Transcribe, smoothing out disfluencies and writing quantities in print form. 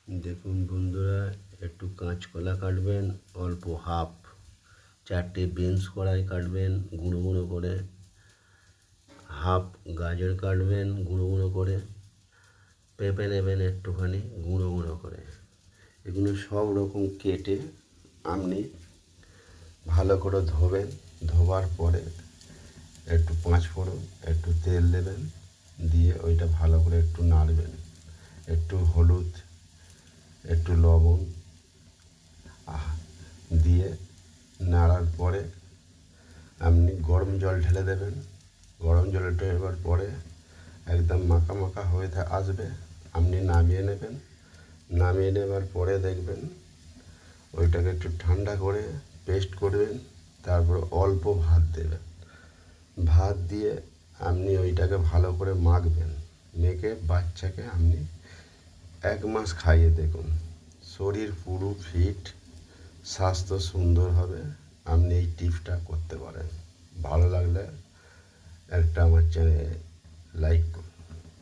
দেখুন বন্ধুরা, একটু কাঁচকলা কাটবেন, অল্প হাফ 4টে বিনস কড়াই কাটবেন গুঁড়ো গুঁড়ো করে, হাফ গাজর কাটবেন গুঁড়ো গুঁড়ো করে, পেঁপে নেবেন একটুখানি গুঁড়ো গুঁড়ো করে। এগুলো সব রকম কেটে আপনি ভালো করে ধোবেন। ধোবার পরে একটু পাঁচফোড়ন, একটু তেল দেবেন, দিয়ে ওইটা ভালো করে একটু নাড়বেন। একটু হলুদ, একটু লবণ দিয়ে নাড়ার পরে আপনি গরম জল ঢেলে দেবেন। গরম জল ঢেলবার পরে একদম মাখা মাখা হয়ে আসবে, আপনি নামিয়ে নেবেন। নামিয়ে নেবার পরে দেখবেন ওইটাকে একটু ঠান্ডা করে পেস্ট করবেন। তারপর অল্প ভাত দেবেন। ভাত দিয়ে আপনি ওইটাকে ভালো করে মাখবেন। মেখে বাচ্চাকে আপনি 1 মাস খাইয়ে দেখুন, শরীর পুরো ফিট, স্বাস্থ্য সুন্দর হবে। আপনি এই টিপসটা করতে পারেন। ভালো লাগলে একটা আমার চ্যানেলে লাইক করুন।